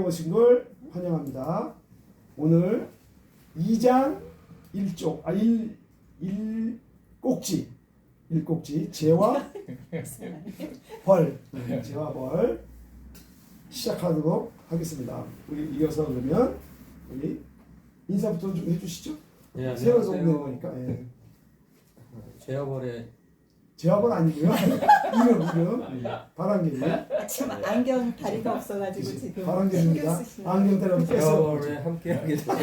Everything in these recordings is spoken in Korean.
오신 걸 환영합니다. 오늘 2장 1쪽, 1꼭지, 죄와 벌, 죄와 벌 시작하도록 하겠습니다. 우리 이어서 그러면 우리 인사부터 좀 해주시죠. 네, 새로 적는 거니까. 예. 죄와 벌의 죄와 벌 아니고요. 이름 바람개비. 참 안경 다리가 없어가지고 지금 바람개비입니다. 신경 쓰시네요. 안경 다리 죄와 뺐어요. 벌에 함께하게 돼서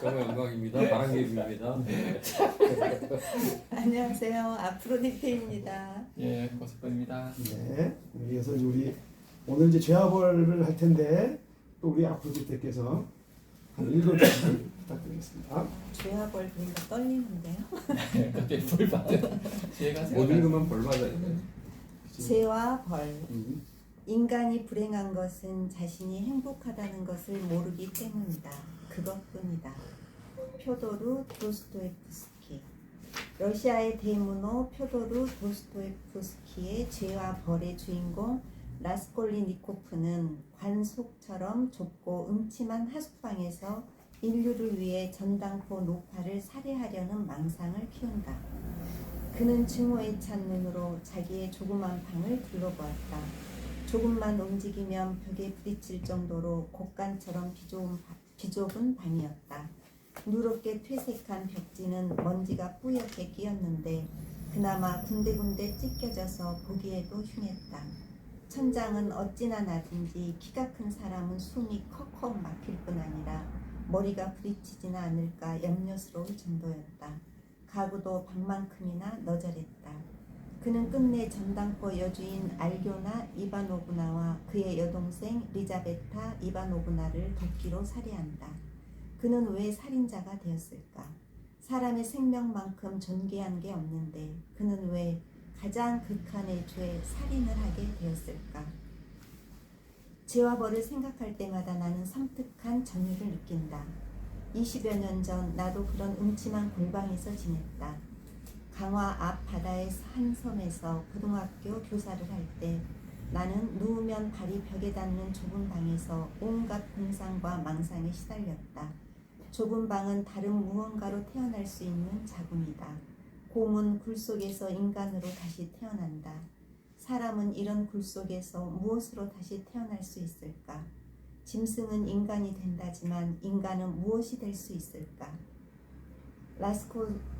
정말 영광입니다. 바람개비입니다. 안녕하세요. 아프로디테입니다. 예, 고스퍼입니다. 네. 그래서 우리 오늘 이제 죄와 벌을 할 텐데 또 우리 아프로디테께서 한 읽어주시기 부탁드리겠습니다. 죄와 벌 보니까 떨리는데요. 그때 불 받은 죄가 못 읽으면 벌 받아요. 죄와 벌. 인간이 불행한 것은 자신이 행복하다는 것을 모르기 때문이다. 그것뿐이다. 표도르 도스토옙스키. 러시아의 대문호 표도르 도스토옙스키의 죄와 벌의 주인공 라스콜리니코프는 관속처럼 좁고 음침한 하숙방에서 인류를 위해 전당포 노파를 살해하려는 망상을 키운다. 그는 증오에 찬 눈으로 자기의 조그만 방을 둘러보았다. 조금만 움직이면 벽에 부딪힐 정도로 곡간처럼 비좁은 방이었다. 누렇게 퇴색한 벽지는 먼지가 뿌옇게 끼었는데 그나마 군데군데 찢겨져서 보기에도 흉했다. 천장은 어찌나 낮은지 키가 큰 사람은 숨이 컥컥 막힐 뿐 아니라 머리가 부딪히지는 않을까 염려스러울 정도였다. 가구도 방만큼이나 너절했다. 그는 끝내 전당포 여주인 알교나 이바노브나와 그의 여동생 리자베타 이바노브나를 도끼로 살해한다. 그는 왜 살인자가 되었을까? 사람의 생명만큼 존귀한 게 없는데 그는 왜 가장 극한의 죄 살인을 하게 되었을까? 죄와 벌을 생각할 때마다 나는 섬뜩한 전율을 느낀다. 20여 년 전 나도 그런 음침한 골방에서 지냈다. 강화 앞 바다의 한 섬에서 고등학교 교사를 할 때 나는 누우면 발이 벽에 닿는 좁은 방에서 온갖 공상과 망상에 시달렸다. 좁은 방은 다른 무언가로 태어날 수 있는 자궁이다. 곰은 굴 속에서 인간으로 다시 태어난다. 사람은 이런 굴 속에서 무엇으로 다시 태어날 수 있을까? 짐승은 인간이 된다지만 인간은 무엇이 될 수 있을까?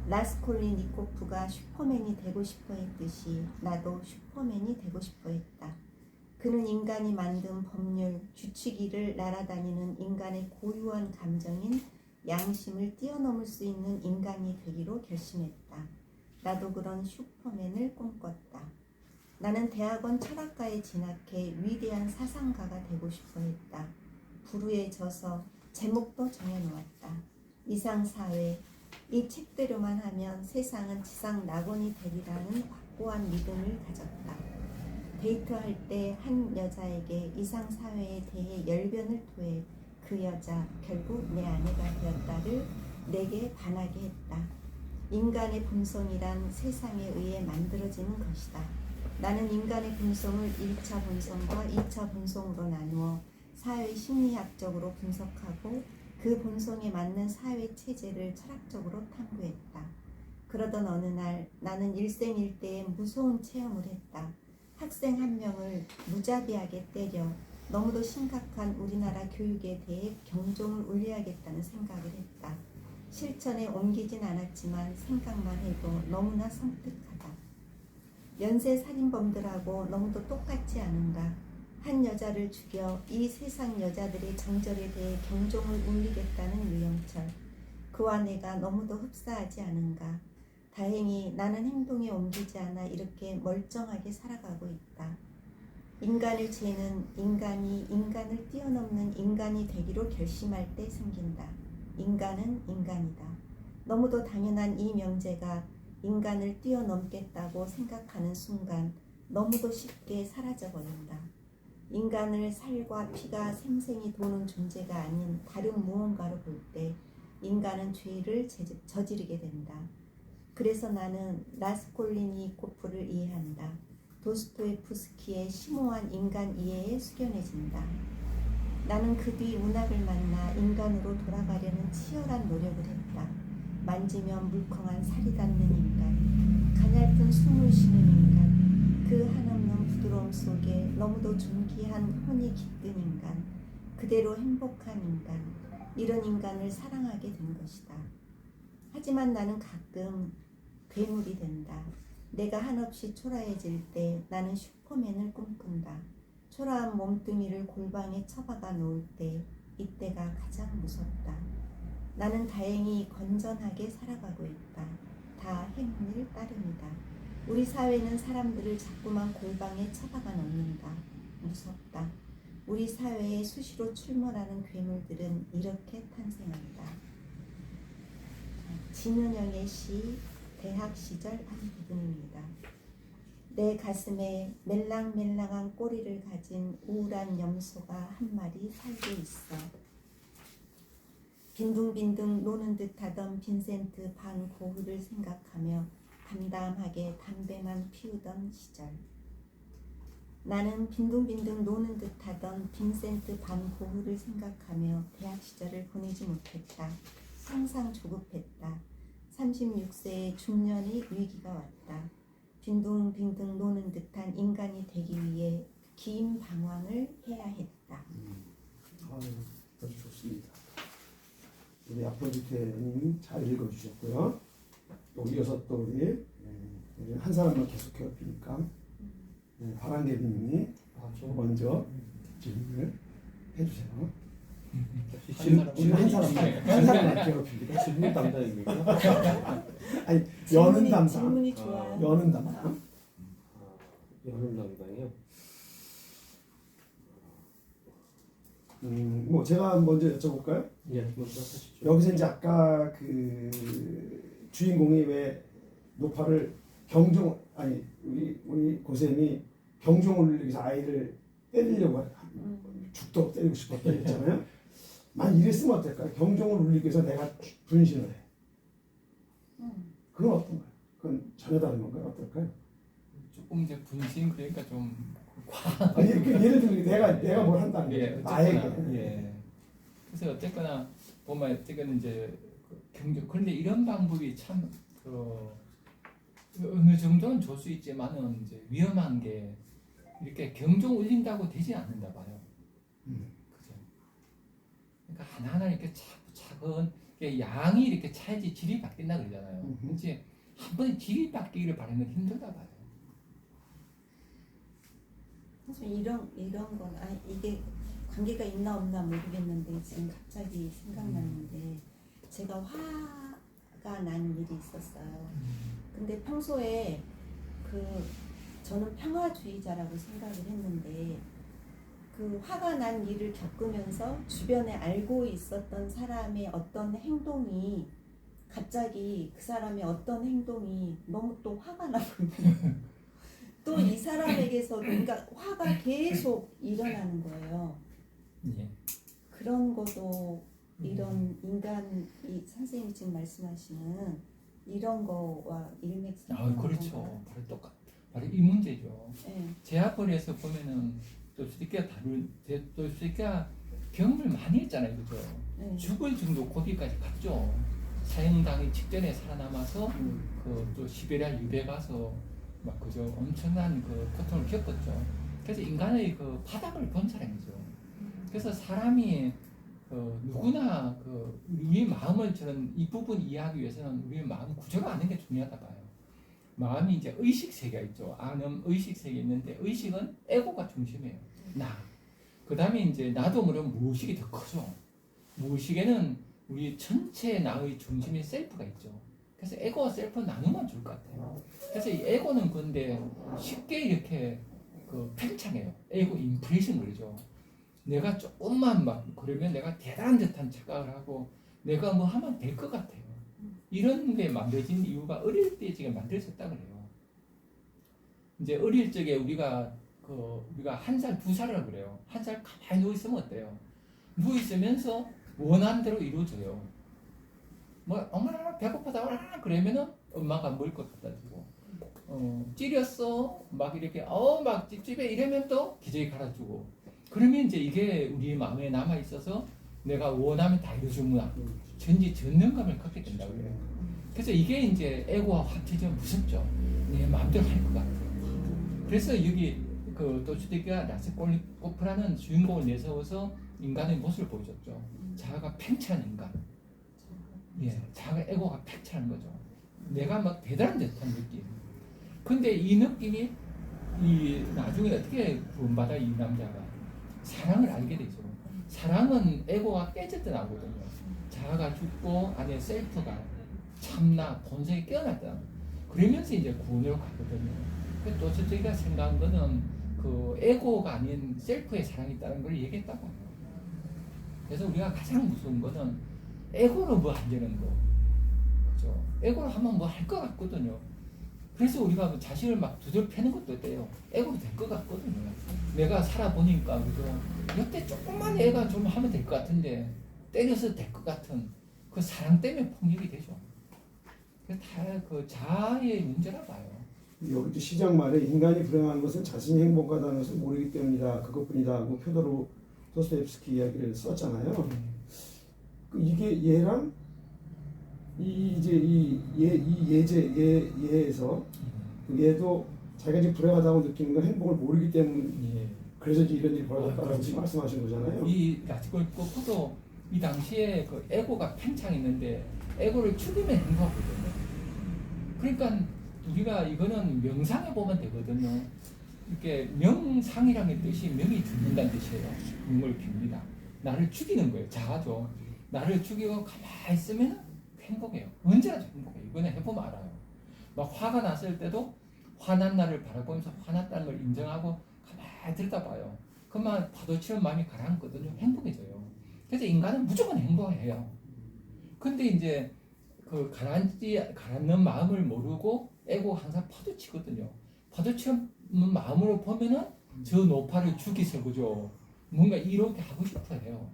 라스콜리니코프가 슈퍼맨이 되고 싶어 했듯이 나도 슈퍼맨이 되고 싶어 했다. 그는 인간이 만든 법률, 규칙위를 날아다니는 인간의 고유한 감정인 양심을 뛰어넘을 수 있는 인간이 되기로 결심했다. 나도 그런 슈퍼맨을 꿈꿨다. 나는 대학원 철학과에 진학해 위대한 사상가가 되고 싶어 했다. 부르에 져서 제목도 정해놓았다. 이상사회, 이 책대로만 하면 세상은 지상 낙원이 되리라는 확고한 믿음을 가졌다. 데이트할 때 한 여자에게 이상사회에 대해 열변을 토해 그 여자 결국 내 아내가 되었다를 내게 반하게 했다. 인간의 본성이란 세상에 의해 만들어지는 것이다. 나는 인간의 본성을 1차 본성과 2차 본성으로 나누어 사회 심리학적으로 분석하고 그 본성에 맞는 사회 체제를 철학적으로 탐구했다. 그러던 어느 날 나는 일생일대에 무서운 체험을 했다. 학생 한 명을 무자비하게 때려 너무도 심각한 우리나라 교육에 대해 경종을 울려야겠다는 생각을 했다. 실천에 옮기진 않았지만 생각만 해도 너무나 섬뜩하다. 연쇄 살인범들하고 너무도 똑같지 않은가? 한 여자를 죽여 이 세상 여자들의 정절에 대해 경종을 울리겠다는 유영철. 그와 내가 너무도 흡사하지 않은가? 다행히 나는 행동에 옮기지 않아 이렇게 멀쩡하게 살아가고 있다. 인간의 죄는 인간이 인간을 뛰어넘는 인간이 되기로 결심할 때 생긴다. 인간은 인간이다. 너무도 당연한 이 명제가 인간을 뛰어넘겠다고 생각하는 순간 너무도 쉽게 사라져버린다. 인간을 살과 피가 생생히 도는 존재가 아닌 다른 무언가로 볼 때 인간은 죄를 저지르게 된다. 그래서 나는 라스콜리니코프를 이해한다. 도스토옙스키의 심오한 인간 이해에 숙연해진다. 나는 그 뒤 운학을 만나 인간으로 돌아가려는 치열한 노력을 했다. 만지면 물컹한 살이 닿는 인간, 가냘픈 숨을 쉬는 인간, 그 한없는 부드러움 속에 너무도 존귀한 혼이 깃든 인간, 그대로 행복한 인간, 이런 인간을 사랑하게 된 것이다. 하지만 나는 가끔 괴물이 된다. 내가 한없이 초라해질 때 나는 슈퍼맨을 꿈꾼다. 초라한 몸뚱이를 골방에 처박아 놓을 때 이때가 가장 무섭다. 나는 다행히 건전하게 살아가고 있다. 다 행운일 따름이다. 우리 사회는 사람들을 자꾸만 골방에 처박아 놓는다. 무섭다. 우리 사회에 수시로 출몰하는 괴물들은 이렇게 탄생한다. 진은영의 시 대학 시절 한 부분입니다. 내 가슴에 멜랑멜랑한 꼬리를 가진 우울한 염소가 한 마리 살고 있어. 빈둥빈둥 노는 듯하던 빈센트 반 고흐를 생각하며 담담하게 담배만 피우던 시절. 나는 빈둥빈둥 노는 듯하던 빈센트 반 고흐를 생각하며 대학 시절을 보내지 못했다. 항상 조급했다. 36세의 중년의 위기가 왔다. 빈둥빈둥 노는 듯한 인간이 되기 위해 긴 방황을 해야 했다. 아주 좋습니다. 우리 아프로디테님 잘 읽어주셨고요. 또 이어서 또 우리 한 사람만 계속 괴롭히니까 바람개비님이 먼저 질문을 해주세요. 우리 한 사람만 괴롭힙니다. 질문 담당입니까? 아니 여는 담당. 질문이 좋아요. 여는 담당. 여름 담당이요? 뭐 제가 먼저 여쭤볼까요? 예, 먼저 하시죠. 여기서 이제 아까 그 주인공이 왜 노파를 우리 고쌤이 경종을 울리면서 아이를 때리려고 죽도록 때리고 싶었다 했잖아요. 만 이랬으면 어떨까요? 경종을 울리기 위해서 내가 분신을 해. 그건 어떤가요? 그건 전혀 다른 건가요? 어떨까요? 조금 이제 분신 그러니까 좀 아니, 예를 들면 내가 뭘 한다는 예, 거죠. 나에게. 어쨌거나, 예. 그래서 어쨌거나 보면 어쨌거나 이제 경종 그런데 이런 방법이 참 어느 정도는 좋을 수 있지만은 이제 위험한 게 이렇게 경종 울린다고 되지 않는다 봐요. 그죠? 그러니까 하나하나 이렇게 차근 이게 양이 이렇게 차야지 질이 바뀐다 그러잖아요. 이제 한 번에 질이 바뀌기를 바라는 건 힘들다 봐요. 그래서 이런 건 이게 관계가 있나 없나 모르겠는데 지금 갑자기 생각났는데 제가 화가 난 일이 있었어요. 근데 평소에 저는 평화주의자라고 생각을 했는데 그 화가 난 일을 겪으면서 주변에 알고 있었던 사람의 어떤 행동이 갑자기 그 사람의 어떤 행동이 너무 또 화가 나고 또 이 사람에게서 그러니까 화가 계속 일어나는 거예요. 예. 그런 것도 이런 인간 이 선생님이 지금 말씀하시는 이런 거와 일맥상통한 그렇죠. 건가요? 바로 똑같. 바로 이 문제죠. 네. 제아폴에서 보면은 도스토옙스키가 도스토옙스키가 경험을 많이 했잖아요, 그죠? 네. 죽을 정도 고비까지 갔죠. 사형당이 직전에 살아남아서 또 시베리아 유배 가서 막 그죠 엄청난 그 고통을 겪었죠. 그래서 인간의 그 바닥을 본 사람이죠. 그래서 사람이 누구나 우리의 마음을 저는 이 부분 이해하기 위해서는 우리의 마음 구조가 아는 게 중요하다 봐요. 마음이 이제 의식 세계가 있죠. 아는 의식 세계 있는데 의식은 에고가 중심이에요. 나. 그 다음에 이제 나도 모르면 무의식이 더 크죠. 무의식에는 우리 전체 나의 중심인 셀프가 있죠. 그래서 에고와 셀프 나누면 좋을 것 같아요. 그래서 이 에고는 근데 쉽게 이렇게 팽창해요. 에고 인프레션 그러죠. 내가 조금만 막 그러면 내가 대단한 듯한 착각을 하고 내가 뭐 하면 될 것 같아요. 이런 게 만들어진 이유가 어릴 때 지금 만들어졌다 그래요. 이제 어릴 적에 우리가 1살, 2살을 그래요. 1살 가만히 누워 있으면 어때요? 누워 있으면서 원하는 대로 이루어져요. 뭐 엄마 배고프다 그러면은 엄마가 먹을 것 갖다 주고 찌렸어 막 이렇게 막 찝찝해 이러면 또 기저귀 갈아주고 그러면 이제 이게 우리 마음에 남아 있어서 내가 원하면 다 이루어주구나. 전지 전능감을 갖게 된다고 그래요. 그래서 이게 이제 에고와 합쳐지면 무섭죠. 내 마음대로 할 것 같아. 그래서 여기 그 도츠테키가 라스콜니코프라는 주인공을 내세워서 인간의 모습을 보여줬죠. 자아가 팽창한 인간. 예, 자아가 에고가 팽창한 거죠. 내가 막 대단한 듯한 느낌. 근데 이 느낌이 이 나중에 어떻게 구원받아 이 남자가 사랑을 알게 되죠. 사랑은 에고가 깨졌던 나거든요. 자아가 죽고 안에 셀프가 참나 본성이 깨어났다. 그러면서 이제 구원으로 가거든요. 또 저희가 생각한 거는 그 에고가 아닌 셀프의 사랑이 있다는 걸 얘기했다고 해요. 그래서 우리가 가장 무서운 거는 에고로 뭐 하려는 거. 그죠? 에고로 하면 뭐 할 것 같거든요. 그래서 우리가 자신을 막 두들 패는 것도 어때요? 에고로 될 것 같거든요. 내가 살아보니까, 그죠? 이때 조금만 애가 좀 하면 될 것 같은데, 때려서 될 것 같은 그 사랑 때문에 폭력이 되죠. 다 그 자아의 문제라 봐요. 여기도 시작 말에 인간이 불행한 것은 자신이 행복하다는 것을 모르기 때문이다. 그것뿐이다 하고 표도로 도스토옙스키 이야기를 썼잖아요. 이게 얘랑 얘에서 얘도 자기가 지금 불행하다고 느끼는 건 행복을 모르기 때문에 그래서 이제 이런 일이 벌어졌다고 그렇죠. 말씀하신 거잖아요. 이 라스콜니코프도 이 당시에 그 에고가 팽창했는데 에고를 죽이면 행복하거든요. 그러니까 우리가 이거는 명상해 보면 되거든요. 이렇게 명상이라는 뜻이 명이 죽는다는 뜻이에요. 명을 빕니다. 나를 죽이는 거예요. 자아죠. 나를 죽이고 가만히 있으면 행복해요. 언제나 행복해요. 이거는 해보면 알아요. 막 화가 났을 때도 화난 나를 바라보면서 화났다는 걸 인정하고 가만히 들여다봐요. 그러면 파도처럼 마음이 가라앉거든요. 행복해져요. 그래서 인간은 무조건 행복해요. 근데 이제 그 가라앉는 마음을 모르고 에고가 항상 파도치거든요. 파도처럼 마음으로 보면은 저 노파를 죽이서 그죠. 뭔가 이렇게 하고 싶어 해요.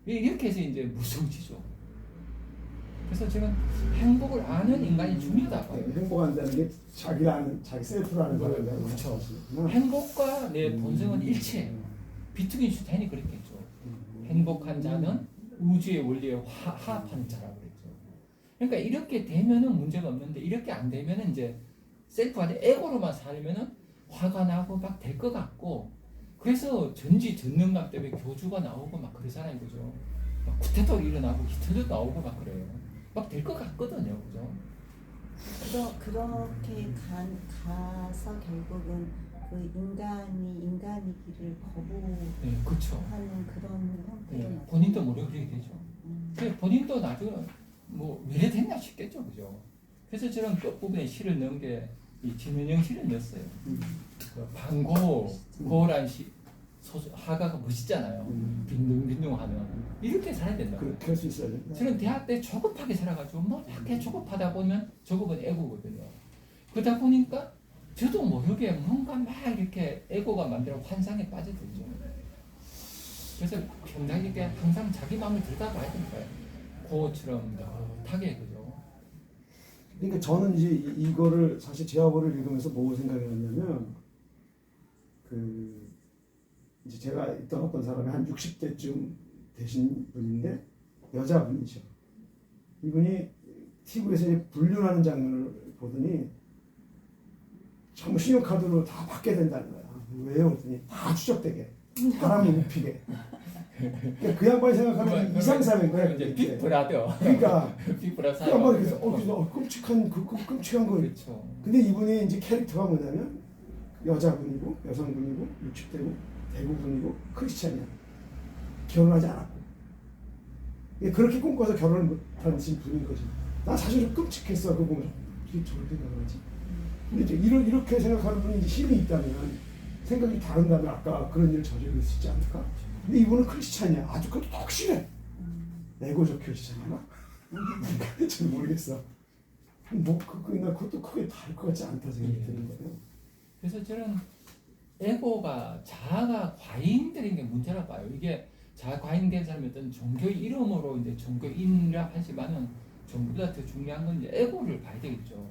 이렇게 해서 이제 무서워지죠. 그래서 저는 행복을 아는 인간이 중요하다고. 행복한다는 게 자기를 아는, 자기 셀프를 아는 거라고 그렇죠. 하시구나. 행복과 내 본성은 일체예요. 비트겐슈타인이 그랬겠죠. 행복한 자는 우주의 원리에 화합하는 자라고 그랬죠. 그러니까 이렇게 되면은 문제가 없는데 이렇게 안 되면은 이제 셀프가 에고로만 살면은 화가 나고 막 될 것 같고 그래서 전지전능감 때문에 교주가 나오고 막 그러잖아요, 그죠? 막 구태도 일어나고 히틀도 나오고 막 그래요. 막 될 것 같거든요, 그죠? 그렇게 가서 결국은 그 인간이기를 거부하는 그렇죠. 그런 형태로 본인도 모르게 그렇게 되죠. 그래서 본인도 나중에 뭐 왜 됐냐 싶겠죠, 그죠? 그래서 저는 끝부분에 시를 넣은 게 이 김현영 시를 넣었어요. 그 방고란 시 하가가 멋있잖아요. 빈둥빈둥하면 이렇게 살아야 된다. 그렇게 할 수 있어야 된다. 저는 대학 때 조급하게 살아가지고 뭐 이렇게 조급하다 보면 조급은 에고거든요. 그러다 보니까 저도 모르게 뭔가 막 이렇게 에고가 만드는 환상에 빠져들죠. 그래서 평상시에 항상 자기 마음을 들여다봐야 되니까요. 고처럼 넉하게 그죠. 그러니까 저는 이제 이거를 사실 제화벌을 읽으면서 뭐 생각했냐면 이제 제가 있던 어떤 사람이 한 60대쯤 되신 분인데 여자분이죠. 이분이 TV에서 이제 불륜하는 장면을 보더니 전부 신용카드로 다 받게 된다는 거야. 왜요? 그랬더니 다 추적되게 바람이 입히게. 그러니까 그 양반이 생각하는 이상사회인 거야. 이제 빅브라더. 그러니까 빅브라더. 그 양반이 그래서 끔찍한 끔찍한 거. 그렇죠. 근데 이분이 이제 캐릭터가 뭐냐면 여자분이고 여성분이고 60대고 대부분이고 크리스찬이야. 결혼하지 않았고. 그렇게 꿈꿔서 결혼을 못한 분인 거지. 난 사실 좀 끔찍했어. 그거 보면 이게 저렇게 결혼하지. 근데 이제 이렇게 생각하는 분이 이제 힘이 있다면 생각이 다른다면 아까 그런 일을 저지를 수 있지 않을까? 근데 이분은 크리스찬이야. 아주 그것도 확실해. 에고적 크리스찬이야. 잘 모르겠어. 뭐 그것도 크게 다를 것 같지 않다 생각이 드는 거예요. 그래서 저는 에고가 자아가 과잉되는 게 문제라 봐요. 이게 자아 과잉된 사람이 어떤 종교의 이름으로 이제 종교인이라 하지만은 전부보다 더 중요한 건 이제 에고를 봐야 되겠죠.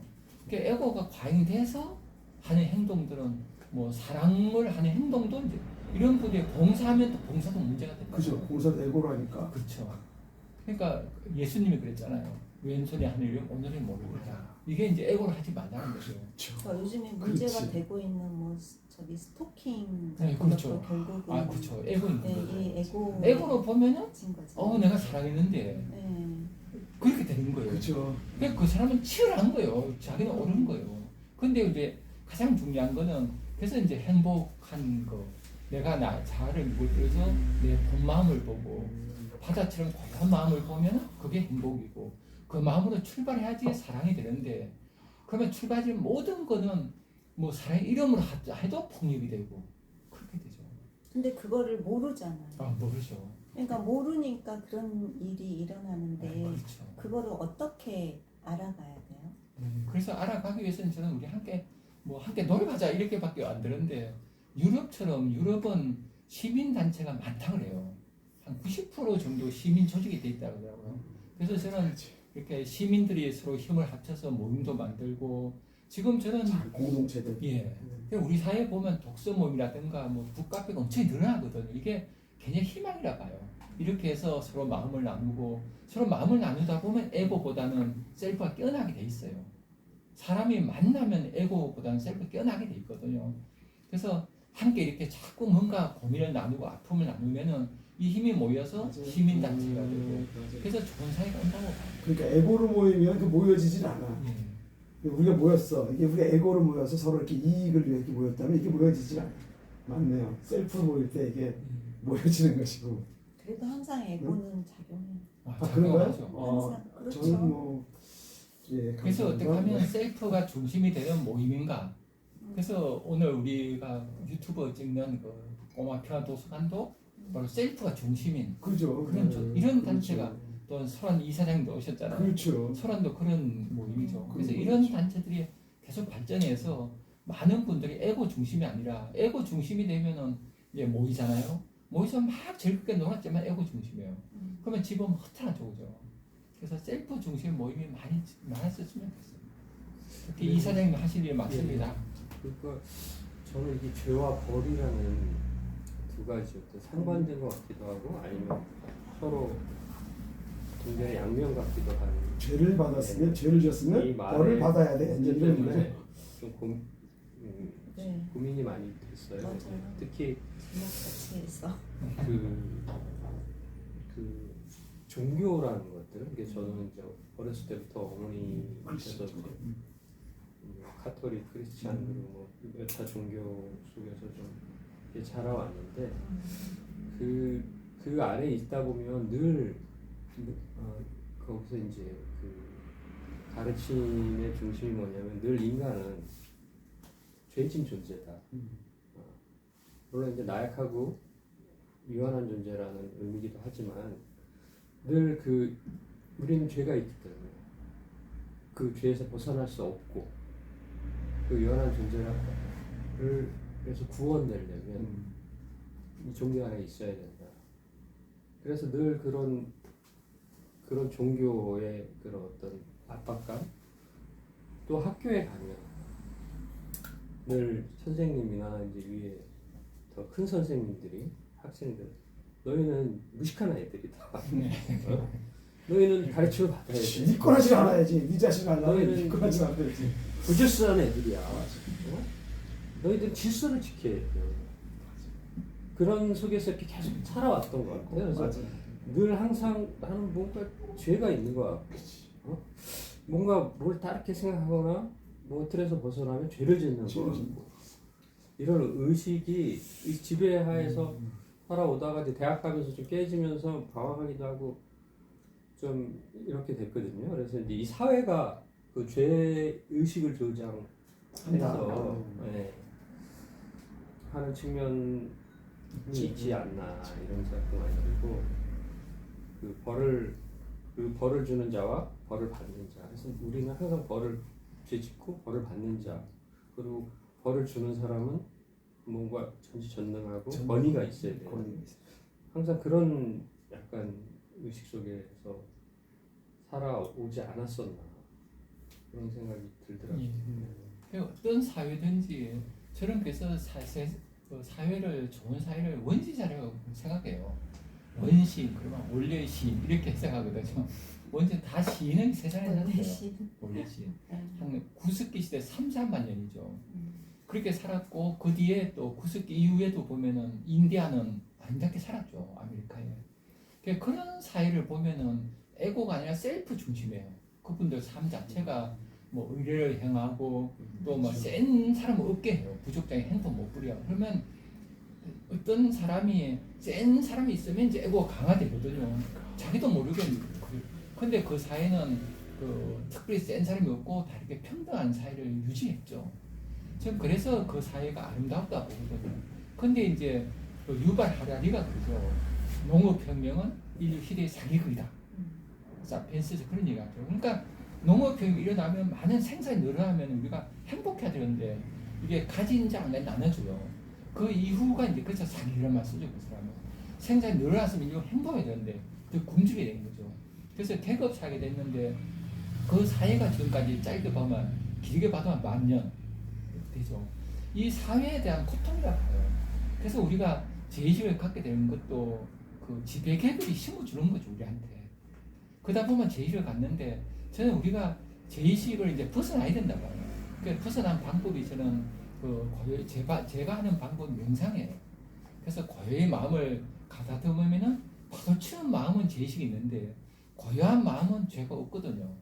그러니까 에고가 과잉돼서 하는 행동들은 뭐 사랑을 하는 행동도 이제 이런 분이 봉사하면 또 봉사도 문제가 된다. 그죠. 공사도 에고로 하니까. 그렇죠. 그러니까 예수님이 그랬잖아요. 왼손이 하는 일 오늘은 모르겠다. 이게 이제 애고를 하지 말라는 거죠. 그렇죠. 요즘에 문제가 그렇지. 되고 있는 뭐 저기 스토킹 네, 같은 그렇죠. 것도 결국은 아 그렇죠. 애고 있는 네, 거죠. 이 에고 애고로 보면은 진 거죠. 내가 사랑했는데 네. 그렇게 되는 거예요. 그렇죠. 그러니까 그 사람은 치열한 거예요. 자기는 옳은 거예요. 근데 이제 가장 중요한 거는 그래서 이제 행복한 거. 내가 나 자아를 물들여서 내 본 마음을 보고 바다처럼 고요한 마음을 보면 그게 행복이고 그 마음으로 출발해야지 사랑이 되는데 그러면 출발하는 모든 거는 뭐 사랑의 이름으로 해도 폭력이 되고 그렇게 되죠. 근데 그거를 모르잖아요. 아 모르죠. 그러니까 모르니까 그런 일이 일어나는데 그렇죠. 그거를 어떻게 알아가야 돼요? 그래서 알아가기 위해서는 저는 우리 함께 노력하자 이렇게밖에 안 되는데 유럽은 시민 단체가 많다 그래요. 한 90% 정도 시민 조직이 돼 있다고 그러더라고요. 그래서 저는 이렇게 시민들이 서로 힘을 합쳐서 모임도 만들고 지금 저는 공동체들. 예. 우리 사회에 보면 독서 모임이라든가 뭐 북카페가 엄청 늘어나거든요. 이게 굉장히 희망이라 봐요. 이렇게 해서 서로 마음을 나누고 서로 마음을 나누다 보면 에고보다는 셀프가 깨어나게 돼 있어요. 사람이 만나면 에고보다는 셀프가 깨어나게 돼 있거든요. 그래서 함께 이렇게 자꾸 뭔가 고민을 나누고 아픔을 나누면은 이 힘이 모여서 맞아요. 시민단체가 되고 맞아요. 그래서 좋은 사회가 온다고 봐요. 그러니까 에고로 모이면 그 모여지진 않아. 우리가 모였어. 이게 우리가 에고로 모여서 서로 이렇게 이익을 위해 이렇게 모였다면 이게 모여지질 않아. 맞네요. 셀프로 모일 때 이게 모여지는 것이고. 그래도 항상 에고는 작용해요. 아 그런가요? 항상 그렇죠. 저는 뭐 예. 그래서 어떻게 감사합니다. 하면 셀프가 중심이 되는 모임인가? 그래서 오늘 우리가 유튜브 찍는 그 꼬마 평화 도서관도 바로 셀프가 중심인 그죠. 그런 네. 이런 그렇죠. 단체가 또 설환 이사장도 오셨잖아요. 그렇죠. 설환도 그런 모임이죠. 그래서 그렇죠. 이런 단체들이 계속 발전해서 많은 분들이 에고 중심이 아니라 에고 중심이 되면은 이제 모이잖아요. 모여서 막 즐겁게 놀았지만 에고 중심이에요. 그러면 집은 허탈하죠, 그죠? 그래서 셀프 중심 모임이 많았었으면 좋겠어요. 특히 이사장님 하실 일 많습니다. 그러니까 저는 이게 죄와 벌이라는 두 가지 어떤 상반된 것 같기도 하고 아니면 서로 굉장히 양면 같기도 하는 죄를 받았으면 네. 죄를 이 지었으면 말에 벌을 받아야 돼. 이제 이런 때문에 거죠. 좀 네. 고민이 많이 됐어요. 맞아요. 특히 같이 해서. 그 종교라는 것들, 이게 저는 이제 어렸을 때부터 어머니께서 이제 카톨릭, 크리스찬 그리고 뭐 여타 종교 속에서 좀 이렇게 자라왔는데 그 안에 있다 보면 늘 거기서 이제 그 가르침의 중심이 뭐냐면 늘 인간은 죄진 존재다. 물론 이제 나약하고 유한한 존재라는 의미기도 하지만 늘 우리는 죄가 있기 때문에 그 죄에서 벗어날 수 없고 그 유한한 존재를 그래서 구원되려면 이 종교 안에 있어야 된다. 그래서 늘 그런 종교의 그런 어떤 압박감 또 학교에 가면 늘 선생님이나 이제 위에 더 큰 선생님들이 학생들 너희는 무식한 아이들이다. 너희는 가르침을 받아야 돼. 믿고하지 않아야지. 네 자신 알라면 너희는 믿고하지 않아야지. 부질서한 애들이야. 너희들 질서를 지켜야 돼. 그런 속에서 이렇게 계속 살아왔던 것 같아요. 그래서 맞아요. 늘 항상 나는 뭔가 죄가 있는 거야. 뭔가 뭘 다르게 생각하거나 뭐 틀에서 벗어나면 죄를 짓는 거. 이런 의식이 이 지배하에서 살아오다가 이제 대학 가면서 좀 깨지면서 방황하기도 하고 좀 이렇게 됐거든요. 그래서 이제 이 사회가 그 죄 의식을 조장해서 네, 하는 측면이 있지 않나 이런 생각도 많이 들고 그 벌을 주는 자와 벌을 받는 자. 그래서 우리는 항상 벌을 죄짓고 벌을 받는 자. 그리고 벌을 주는 사람은 뭔가 전지전능하고 권위가 있어야 돼요. 항상 그런 약간 의식 속에서 살아오지 않았었나 그런 생각이 들더라고요. 어떤 사회든지 저는 그래서 그 사회를 좋은 사회를 원시사라고 생각해요. 원시 그러면 원래 시인 이렇게 생각하거든요. 원시 다 시인은 세상에 원래 났어요. 시인. 원래 시인. 음. 한 구석기 시대 3, 4만 년이죠. 음. 그렇게 살았고 그 뒤에 또 구석기 이후에도 보면은 인디아는 아름답게 살았죠. 아메리카에. 그런 사회를 보면은 에고가 아니라 셀프 중심이에요. 그분들 삶 자체가 뭐 의뢰를 행하고 또 뭐 센 사람은 없게 해요. 부족장에 핸드폰 못 부려. 그러면 어떤 사람이 센 사람이 있으면 이제 에고가 강화되거든요. 자기도 모르게. 근데 그 사회는 그 특별히 센 사람이 없고 다 이렇게 평등한 사회를 유지했죠. 저는 그래서 그 사회가 아름답다 보거든요. 근데 이제 그 유발 하라리가 그러죠. 농업혁명은 인류 희대의 사기극이다. 사피엔스에서 그런 얘기하죠. 그러니까 농업혁명이 일어나면 많은 생산이 늘어나면 우리가 행복해야 되는데 이게 가진 자 안에 나눠줘요. 그 이후가 이제 그래서 사기라만 쓰죠. 그 사람은 생산이 늘어났으면 이거 행복해야 되는데 더 굶주게 된 거죠. 그래서 계급 사게 됐는데 그 사회가 지금까지 짧게 보면 길게 봐도 한 10,000년 되죠. 이 사회에 대한 고통이라고 봐요. 그래서 우리가 죄의식을 갖게 되는 것도 그 지배계급이 심어주는 거죠, 우리한테. 그러다 보면 죄의식을 갖는데 저는 우리가 죄의식을 이제 벗어나야 된다고 봐요. 그 벗어난 방법이 저는 그 고요의 제가 하는 방법은 명상이에요. 그래서 고요의 마음을 가다듬으면은 파도치는 마음은 죄의식이 있는데 고요한 마음은 죄가 없거든요.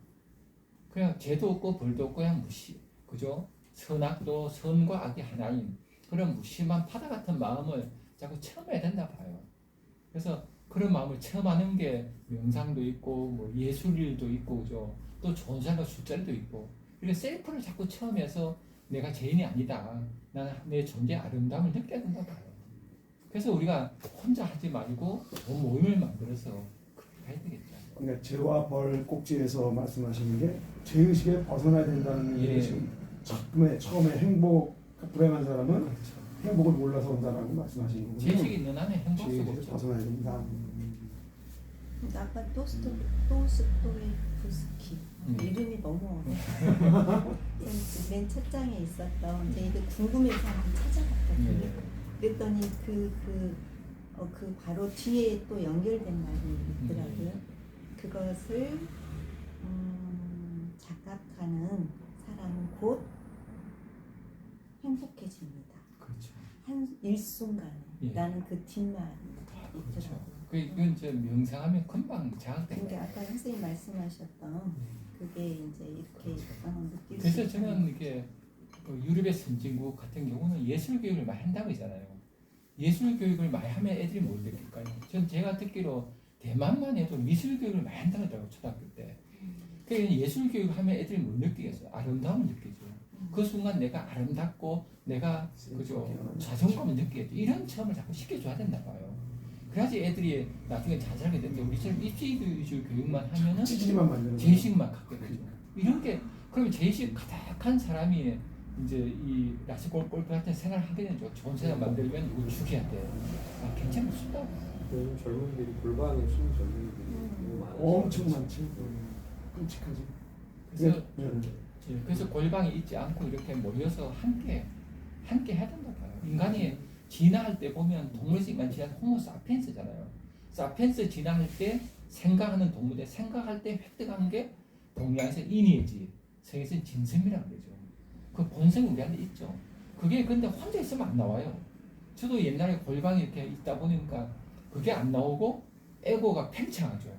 그냥 죄도 없고 벌도 없고 그냥 무시, 그죠? 선악도 선과 악이 하나인 그런 무심한 파다 같은 마음을 자꾸 체험해야 된다 봐요. 그래서 그런 마음을 체험하는 게 명상도 있고 뭐 예술일도 있고 그죠? 또 좋은 사람과 술자리도 있고 이렇게 셀프를 자꾸 체험해서 내가 죄인이 아니다. 나는 내 존재의 아름다움을 느껴야 된다 봐요. 그래서 우리가 혼자 하지 말고 좋은 모임을 만들어서 그렇게 해야 되겠죠. 그러니까 죄와 벌 꼭지에서 말씀하시는 게 죄의식에 벗어나야 된다는 게 예. 지금 처음에 행복 불행한 사람은 그렇죠. 행복을 몰라서 온다라고 말씀하시는 거군요. 죄의식이 있는 한에 행복수가 죄의식에 없죠. 벗어나야 된다. 아까 도스토옙스키 이름이 너무 어려워. 맨 첫 장에 있었던 제 이거 궁금해서 한번 찾아봤거든요. 예. 그랬더니 그 바로 뒤에 또 연결된 말이 있더라고요. 그것을 자각하는 사람은 곧 행복해집니다. 그렇죠. 한 일순간에 예. 라는 그 뒷말이 그렇죠. 있더라고요. 이건 저 명상하면 금방 자극된다. 그러니까 아까 선생님 말씀하셨던 그게 이제 이렇게 느낄 수 그래서 있다는 저는 이렇게 그 유럽의 선진국 같은 경우는 예술 교육을 많이 한다고 했잖아요. 예술 교육을 많이 하면 애들이 뭘 느낄까요? 전 제가 듣기로 대만만 해도 미술 교육을 많이 한다고 하더라고요, 초등학교 때. 그러니까 예술 교육을 하면 애들이 뭘 느끼겠어요? 아름다움을 느끼죠. 그 순간 내가 아름답고 내가 그죠 자존감을 느끼겠죠. 이런 체험을 자꾸 시켜줘야 된다 봐요. 그래야지 애들이 나중에 잘 살게 되는데 우리처럼 입시 위주 교육만 하면은 찌질이만 만드는 죄의식만 갖게 되죠. 이런 게 그러면 죄의식 가득한 사람이 이제 이 라스골 골프 같은 생활을 하게 되죠. 좋은 생활 만들면 누구 죽여야 돼. 아, 굉장히 쉽다. 요즘 젊은이들이 골방에 숨은 젊은이들이 너무 많아서 엄청 많지. 끔찍하지. 그래서 네. 그래서 골방에 있지 않고 이렇게 모여서 함께 해야 된다 봐요. 인간이 진화할 때 보면 동물에서 인간 진화는 호모 사피엔스잖아요. 사피엔스 진화할 때 생각하는 동물들 생각할 때 획득한 게 동양에서 인이지 서양에서는 진섬이라고 그러죠. 그 본성이 우리한테 있죠. 그게 근데 혼자 있으면 안 나와요. 저도 옛날에 골방에 이렇게 있다 보니까 그게 안 나오고 에고가 팽창하죠.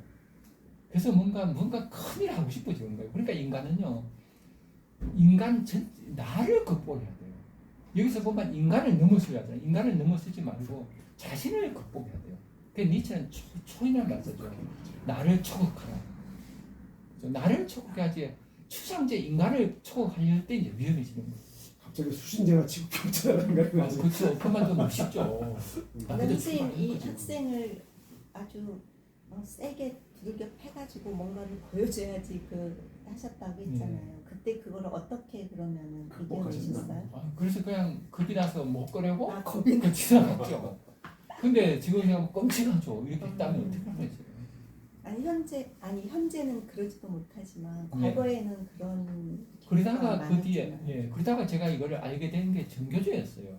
그래서 뭔가 큰일 하고 싶어지는 거예요. 그러니까 인간은요, 나를 극복해야 돼요. 여기서 보면 인간을 넘어서야 돼요. 인간을 넘어서지 말고 자신을 극복해야 돼요. 그 니체는 초인을 말 쓰죠. 나를 초극하라. 나를 초극해야지 추상제 인간을 초극할 때 이제 위험해지는 거예요. 갑자기 수신제가 취급받자는 거야. 그렇죠. 그만 좀 쉽죠. 근데 선생님 이 학생을 아주 세게 두들겨 패가지고 뭔가를 보여줘야지 하셨다고 했잖아요. 그때 그걸 어떻게 그러면은 이겨내셨어요? 그래서 그냥 겁이 나서 못 꺼내고 겁이 나. 지나갔죠. 근데 지금 그냥 끔찍하죠. 이렇게 했다면 어떻게 하겠어요? 현재는 그러지도 못하지만 네. 과거에는 그런 그러다가 경우가 그 뒤에 많았잖아요. 그러다가 제가 이거를 알게 된 게 정교조였어요.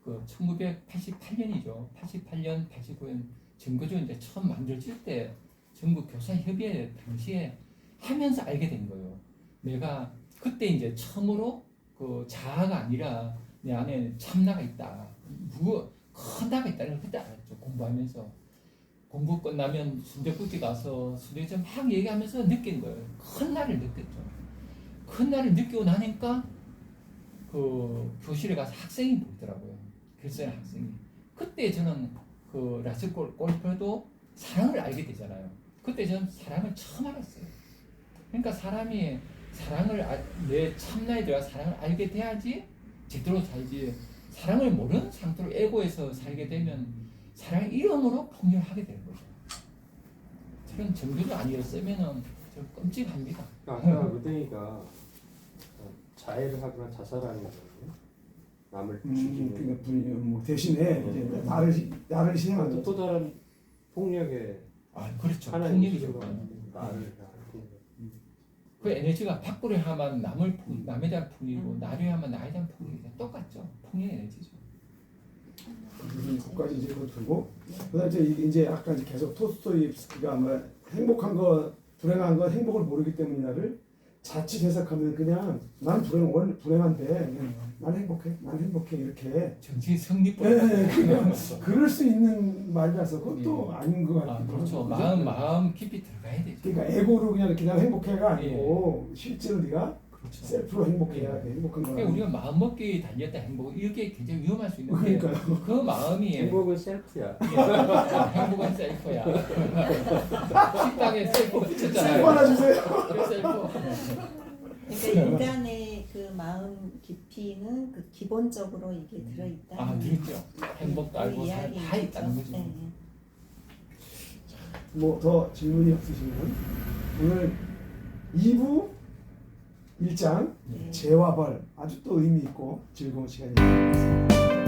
그 1988년이죠. 88년, 89년 정거조 이제 처음 만들어질 때 전국 교사협의회 당시에 하면서 알게 된 거예요. 내가 그때 이제 처음으로 그 자아가 아니라 내 안에 참나가 있다. 큰 나가 있다는 걸 그때 알았죠. 공부하면서. 공부 끝나면 순대국집 가서 순대집 막 얘기하면서 느낀 거예요. 큰 나를 느꼈죠. 큰 나를 느끼고 나니까 그 교실에 가서 학생이 보이더라고요. 글쎄 학생이. 그때 저는 그 라스 골프도 사랑을 알게 되잖아요. 그때 저는 사랑을 처음 알았어요. 그러니까 사람이 내 참나에 들어가 사랑을 알게 돼야지 제대로 살지. 사랑을 모르는 상태로 에고에서 살게 되면 사랑의 이름으로 폭렬하게 되는 거죠. 저는 정도도 아니었으면은 좀 끔찍합니다. 아까 의댕이가 자해를 하거나 자살하는 거거든요. 남을 죽이는. 그러니까 뭐 대신에 이제 나를 희생하는 또 다른 폭력의 그렇죠. 하나의 폭력이죠. 이슈가 나를 그 에너지가 밖으로 하면 남에 대한 폭력이고 나를 하면 나에 대한 폭력이죠. 똑같죠. 폭력 에너지죠. 그까지 이제 그거 두고 그다음에 이제 아까 이제 계속 토스토이프스키가 아마 행복한 거 불행한 거 행복을 모르기 때문이나를 자칫 해석하면 그냥 난 불행한데 그냥 난 행복해 이렇게 정치 성립법. 그냥 그럴 수 있는 말이라서 그것도 아닌 것 같아요. 그렇죠. 마음 깊이 들어가야 되죠. 그러니까 에고로 그냥 행복해가 아니고 실제로 네가 그렇죠. 셀프로 행복해야 돼. 행복한 거야. 그러니까 우리가 마음 먹기 달렸다 행복 이게 굉장히 위험할 수 있는데 그러니까요. 그 마음이 행복은 셀프야. 행복은 셀프야. 식당에 셀프 붙였잖아요. 셀프 하나 주세요. 셀프. 그러니까 인간의 그 마음 깊이는 그 기본적으로 이게 들어있다. 들었죠. 행복도 알고 다 있다는 거죠. 네. 뭐 더 질문이 없으시면 오늘 2부 1장 네. 죄와 벌 아주 또 의미 있고 즐거운 시간이었습니다.